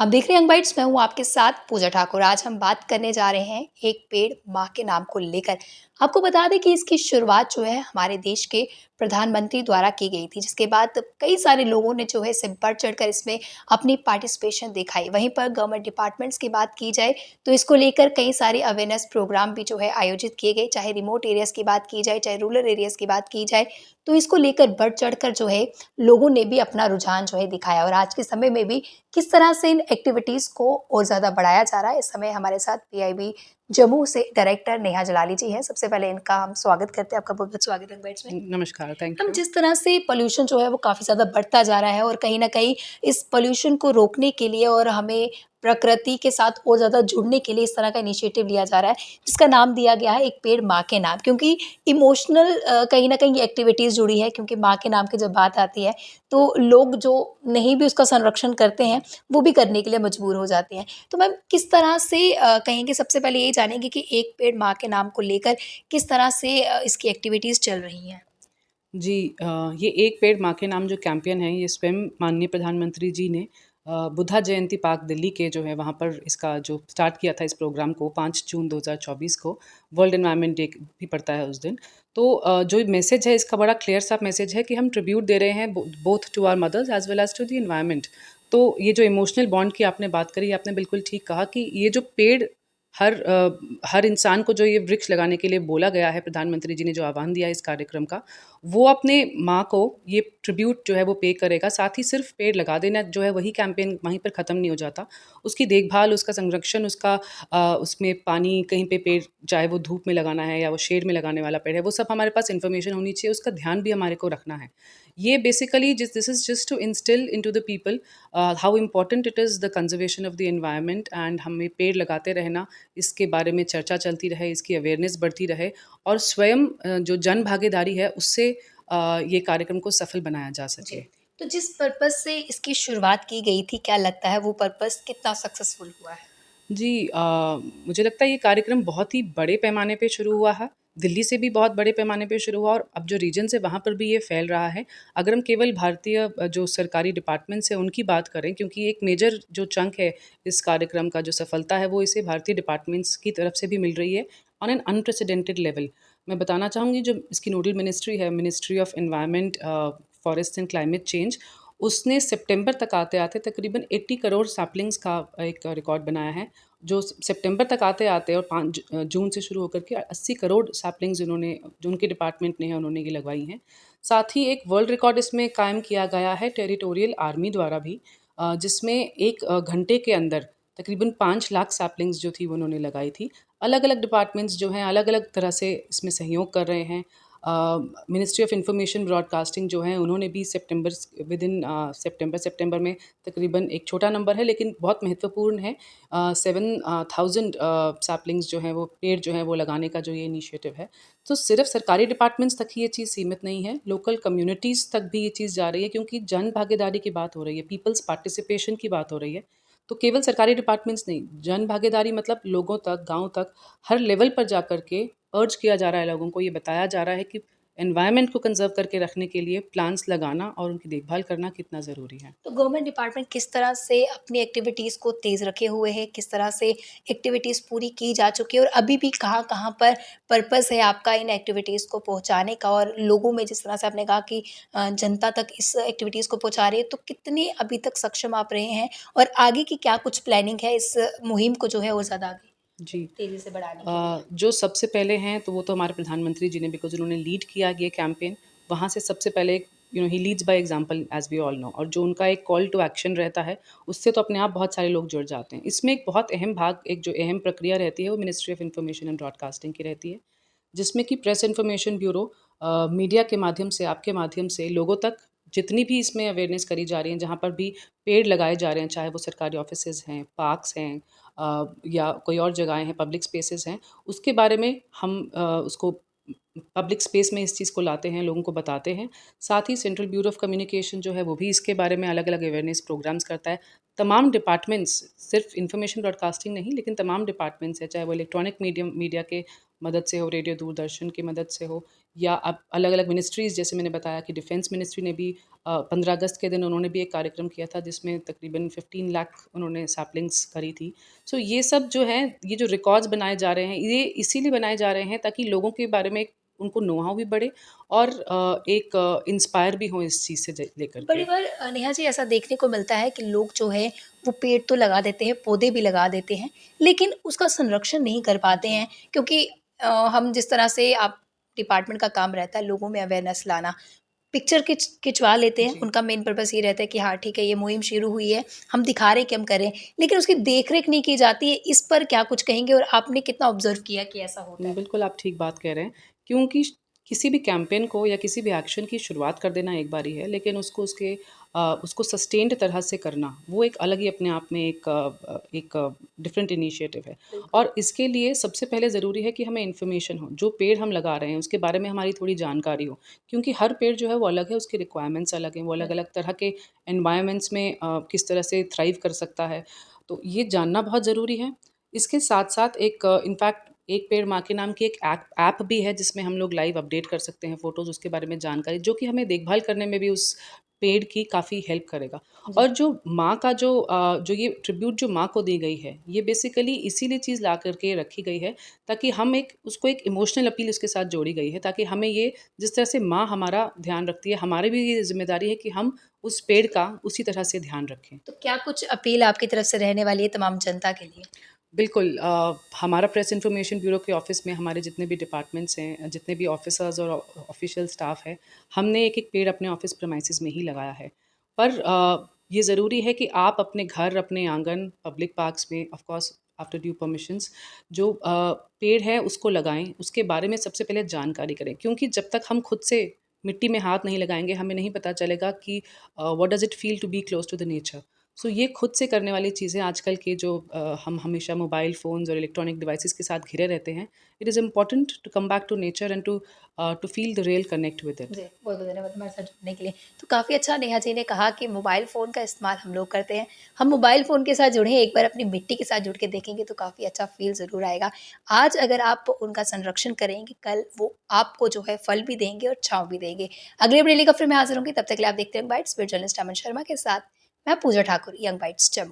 आप देख रहे हैं यंग बाइट्स। मैं हूँ आपके साथ पूजा ठाकुर। आज हम बात करने जा रहे हैं एक पेड़ माँ के नाम को लेकर। आपको बता दें कि इसकी शुरुआत जो है हमारे देश के प्रधानमंत्री द्वारा की गई थी, जिसके बाद कई सारे लोगों ने जो है इसे बढ़ चढ़कर इसमें अपनी पार्टिसिपेशन दिखाई। वहीं पर गवर्नमेंट डिपार्टमेंट्स की बात की जाए तो इसको लेकर कई सारे अवेयरनेस प्रोग्राम भी जो है आयोजित किए गए। चाहे रिमोट एरियाज की बात की जाए, चाहे रूरल एरियाज की बात की जाए, तो इसको लेकर बढ़ चढ़कर जो है लोगों ने भी अपना रुझान जो है दिखाया। और आज के समय में भी किस तरह से इन एक्टिविटीज़ को और ज़्यादा बढ़ाया जा रहा है, इस समय हमारे साथ पीआईबी जम्मू से डायरेक्टर नेहा जलाली जी हैं। सबसे पहले इनका हम स्वागत करते हैं। आपका बहुत-बहुत स्वागत है बाइट्स में। नमस्कार, थैंक हम यू। जिस तरह से पॉल्यूशन जो है वो काफ़ी ज़्यादा बढ़ता जा रहा है और कहीं न कहीं इस पॉल्यूशन को रोकने के लिए और हमें प्रकृति के साथ और ज़्यादा जुड़ने के लिए इस तरह का इनिशिएटिव लिया जा रहा है, जिसका नाम दिया गया है एक पेड़ माँ के नाम। क्योंकि इमोशनल कहीं न कहीं एक्टिविटीज़ जुड़ी है, क्योंकि माँ के नाम की जब बात आती है, तो लोग जो नहीं भी उसका संरक्षण करते हैं, वो भी करने के लिए मजबूर हो जाते हैं। तो मैम किस तरह से कहेंगे, सबसे पहले यही जानेंगे कि एक पेड़ माँ के नाम को लेकर किस तरह से इसकी एक्टिविटीज़ चल रही हैं? जी ये एक पेड़ माँ के नाम जो कैंपेन है, ये स्वयं माननीय प्रधानमंत्री जी ने बुद्धा जयंती पार्क दिल्ली के जो है वहाँ पर इसका जो स्टार्ट किया था इस प्रोग्राम को 5 जून 2024 को। वर्ल्ड एनवायरनमेंट डे भी पड़ता है उस दिन। तो जो मैसेज है इसका बड़ा क्लियर सा मैसेज है कि हम ट्रिब्यूट दे रहे हैं both to our mothers as well as to the environment. तो ये जो इमोशनल बॉन्ड की आपने बात करी, आपने बिल्कुल ठीक कहा कि ये जो पेड़ हर इंसान को जो ये वृक्ष लगाने के लिए बोला गया है, प्रधानमंत्री जी ने जो आह्वान दिया है इस कार्यक्रम का, वो अपने माँ को ये ट्रिब्यूट जो है वो पे करेगा। साथ ही सिर्फ पेड़ लगा देना जो है वही कैंपेन वहीं पर ख़त्म नहीं हो जाता। उसकी देखभाल, उसका संरक्षण, उसमें पानी, कहीं पे पेड़ चाहे वो धूप में लगाना है या वो शेड में लगाने वाला पेड़ है, वो सब हमारे पास इन्फॉर्मेशन होनी चाहिए, उसका ध्यान भी हमारे को रखना है। ये basically this is just to instil into the people how important it is the conservation of the environment and हमें पेड़ लगाते रहना, इसके बारे में चर्चा चलती रहे, इसकी अवेयरनेस बढ़ती रहे और स्वयं जो जन भागीदारी है उससे ये कार्यक्रम को सफल बनाया जा जी। सके। तो जिस पर्पज़ से इसकी शुरुआत की गई थी, क्या लगता है वो पर्पज़ कितना सक्सेसफुल हुआ है? जी मुझे लगता है ये कार्यक्रम बहुत ही बड़े पैमाने पे शुरू हुआ है। दिल्ली से भी बहुत बड़े पैमाने पे शुरू हुआ और अब जो रीजन्स है वहाँ पर भी ये फैल रहा है। अगर हम केवल भारतीय जो सरकारी डिपार्टमेंट्स हैं उनकी बात करें, क्योंकि एक मेजर जो चंक है इस कार्यक्रम का, जो सफलता है वो इसे भारतीय डिपार्टमेंट्स की तरफ से भी मिल रही है ऑन एन अनप्रेसिडेंटेड लेवल। मैं बताना चाहूँगी जो इसकी नोडल मिनिस्ट्री है, ministry of environment, forest and climate change, उसने सितंबर तक आते-आते तकरीबन 80 करोड़ सैपलिंग्स का एक रिकॉर्ड बनाया है। जो सितंबर तक आते-आते और 5 जून से शुरू होकर के 80 करोड़ सैपलिंग्स उन्होंने, जो उनके डिपार्टमेंट ने है, उन्होंने ये लगवाई हैं। साथ ही एक वर्ल्ड रिकॉर्ड इसमें कायम किया गया है टेरिटोरियल आर्मी द्वारा भी, जिसमें 1 घंटे के अंदर तकरीबन 5 लाख सैपलिंग्स जो थी वो उन्होंने लगाई थी। अलग-अलग डिपार्टमेंट्स जो हैं अलग-अलग तरह से इसमें सहयोग कर रहे हैं। मिनिस्ट्री ऑफ इन्फॉर्मेशन ब्रॉडकास्टिंग जो है उन्होंने भी सितंबर में तकरीबन, एक छोटा नंबर है लेकिन बहुत महत्वपूर्ण है, 7,000 सैपलिंग्स जो हैं वो पेड़ जो हैं वो लगाने का जो ये इनिशिएटिव है। तो सिर्फ सरकारी डिपार्टमेंट्स तक ही ये चीज़ सीमित नहीं है, लोकल कम्युनिटीज़ तक भी ये चीज़ जा रही है, क्योंकि जन भागीदारी की बात हो रही है, पीपल्स पार्टिसिपेशन की बात हो रही है। तो केवल सरकारी डिपार्टमेंट्स नहीं, जन भागीदारी मतलब लोगों तक, गाँव तक, हर लेवल पर जा कर के अर्ज किया जा रहा है, लोगों को ये बताया जा रहा है कि एनवायरनमेंट को कंज़र्व करके रखने के लिए प्लांट्स लगाना और उनकी देखभाल करना कितना ज़रूरी है। तो गवर्नमेंट डिपार्टमेंट किस तरह से अपनी एक्टिविटीज़ को तेज़ रखे हुए है? किस तरह से एक्टिविटीज़ पूरी की जा चुकी है और अभी भी कहाँ-कहाँ पर पर्पज़ है आपका इन एक्टिविटीज़ को पहुँचाने का? और लोगों में जिस तरह से आपने कहा कि जनता तक इस एक्टिविटीज़ को पहुँचा रही है, तो कितने अभी तक सक्षम आप रहे हैं? और आगे की क्या कुछ प्लानिंग है इस मुहिम को जो है और ज़्यादा आगे जी। तेज़ी से बढ़ाने के लिए? जो सबसे पहले हैं तो वो तो हमारे प्रधानमंत्री जी ने, बिकॉज़ उन्होंने लीड किया ये कैंपेन। वहाँ से सबसे पहले ही leads by example as we all know, और जो उनका एक कॉल टू एक्शन रहता है, उससे तो अपने आप बहुत सारे लोग जुड़ जाते हैं। इसमें एक बहुत अहम भाग, एक जो अहम प्रक्रिया रहती है वो ministry of information and broadcasting की रहती है, जिसमें कि प्रेस इन्फॉर्मेशन ब्यूरो मीडिया के माध्यम से, आपके माध्यम से लोगों तक जितनी भी इसमें अवेयरनेस करी जा रही है, जहाँ पर भी पेड़ लगाए जा रहे हैं, चाहे वो सरकारी ऑफिसेज़ हैं, पार्क्स हैं, या कोई और जगहें हैं, पब्लिक स्पेसेस हैं, उसके बारे में हम उसको पब्लिक स्पेस में इस चीज़ को लाते हैं, लोगों को बताते हैं। साथ ही सेंट्रल ब्यूरो ऑफ कम्युनिकेशन जो है वो भी इसके बारे में अलग-अलग अवेयरनेस प्रोग्राम्स करता है। तमाम डिपार्टमेंट्स, सिर्फ इन्फॉर्मेशन ब्रॉडकास्टिंग नहीं, लेकिन तमाम डिपार्टमेंट्स हैं, चाहे वो इलेक्ट्रॉनिक मीडिया के मदद से हो, रेडियो दूरदर्शन की मदद से हो, या अब अलग-अलग मिनिस्ट्रीज़, जैसे मैंने बताया कि डिफेंस मिनिस्ट्री ने भी 15 अगस्त के दिन उन्होंने भी एक कार्यक्रम किया था जिसमें तकरीबन 15 लाख उन्होंने सैपलिंग्स करी थी। सो ये सब जो है, ये जो रिकॉर्ड्स बनाए जा रहे हैं, ये इसीलिए बनाए जा रहे हैं ताकि लोगों के बारे में उनको नो हाउ भी बढ़े और एक इंस्पायर भी हों इस चीज़ से लेकर बड़ी के। बार नेहा जी ऐसा देखने को मिलता है कि लोग जो है वो पेड़ तो लगा देते हैं, पौधे भी लगा देते हैं, लेकिन उसका संरक्षण नहीं कर पाते जी। हैं क्योंकि हम जिस तरह से आप डिपार्टमेंट का काम रहता है लोगों में अवेयरनेस लाना, पिक्चर खिंचवा लेते हैं, जी। उनका मेन पर्पस ये रहता है कि हाँ ठीक है ये मुहिम शुरू हुई है, हम दिखा रहे हैं कि हम कर रहे हैं, लेकिन उसकी देख-रेख नहीं की जाती है, इस पर क्या कुछ कहेंगे और आपने कितना ऑब्ज़र्व किया कि ऐसा होता है? बिल्कुल, आप ठीक बात कह रहे हैं, क्योंकि किसी भी कैंपेन को या किसी भी एक्शन की शुरुआत कर देना एक बारी है, लेकिन उसको सस्टेन्ड तरह से करना, वो एक अलग ही अपने आप में एक डिफरेंट इनिशिएटिव है। बिल्कुल। और इसके लिए सबसे पहले ज़रूरी है कि हमें इन्फॉर्मेशन हो, जो पेड़ हम लगा रहे हैं, उसके बारे में हमारी थोड़ी जानकारी हो, क्योंकि हर पेड़ जो है वो अलग है, उसकी रिक्वायरमेंट्स अलग हैं, वो अलग-अलग तरह के एनवायरनमेंट्स में किस तरह से थ्राइव कर सकता है, तो ये जानना बहुत ज़रूरी है। इसके साथ-साथ एक इनफैक्ट एक पेड़ माँ के नाम की एक ऐप भी है जिसमें हम लोग लाइव अपडेट कर सकते हैं फ़ोटोज़, उसके बारे में जानकारी, जो कि हमें देखभाल करने में भी उस पेड़ की काफ़ी हेल्प करेगा। और जी। जो माँ का जो ये ट्रिब्यूट जो माँ को दी गई है, ये बेसिकली इसीलिए चीज़ ला कर के रखी गई है ताकि हम एक इमोशनल अपील उसके साथ जोड़ी गई है, ताकि हमें ये, जिस तरह से माँ हमारा ध्यान रखती है, हमारी भी ये ज़िम्मेदारी है कि हम उस पेड़ का उसी तरह से ध्यान रखें। तो क्या कुछ अपील आपकी तरफ से रहने वाली है तमाम जनता के लिए? बिल्कुल, हमारा प्रेस इन्फॉर्मेशन ब्यूरो के ऑफ़िस में हमारे जितने भी डिपार्टमेंट्स हैं, जितने भी ऑफ़िसर्स और ऑफ़िशियल स्टाफ़ है, हमने एक-एक पेड़ अपने ऑफ़िस प्रेमाइसेस में ही लगाया है। पर ये ज़रूरी है कि आप अपने घर, अपने आंगन, पब्लिक पार्क्स में of course after due permissions जो पेड़ है उसको लगाएँ, उसके बारे में सबसे पहले जानकारी करें। क्योंकि जब तक हम खुद से मिट्टी में हाथ नहीं लगाएँगे, हमें नहीं पता चलेगा कि what does it feel to be close to the nature. So ये खुद से करने वाली चीज़ें आजकल के जो हम हमेशा मोबाइल फ़ोन्स और इलेक्ट्रॉनिक डिवाइसेज़ के साथ घिरे रहते हैं, it is important to come back to nature and to feel the real connect with it. जी, बहुत-बहुत धन्यवाद हमारे साथ जुड़ने के लिए। तो काफ़ी अच्छा नेहा जी ने कहा कि मोबाइल फ़ोन का इस्तेमाल हम लोग करते हैं। हम मोबाइल फ़ोन के साथ जुड़ें, एक बार अपनी मिट्टी के साथ जुड़ के देखेंगे तो काफ़ी अच्छा फ़ील ज़रूर आएगा। आज अगर आप उनका संरक्षण करेंगे, कल वो आपको जो है फल भी देंगे और छाँव भी देंगे। अगली अपडेट लेकर फिर मैं हाज़िर होंगी, तब तक के लिए आप देखते रहें बाइट्स, फिर जर्नलिस्ट अमन शर्मा के साथ मैं पूजा ठाकुर, यंग बाइट्स जम्मू।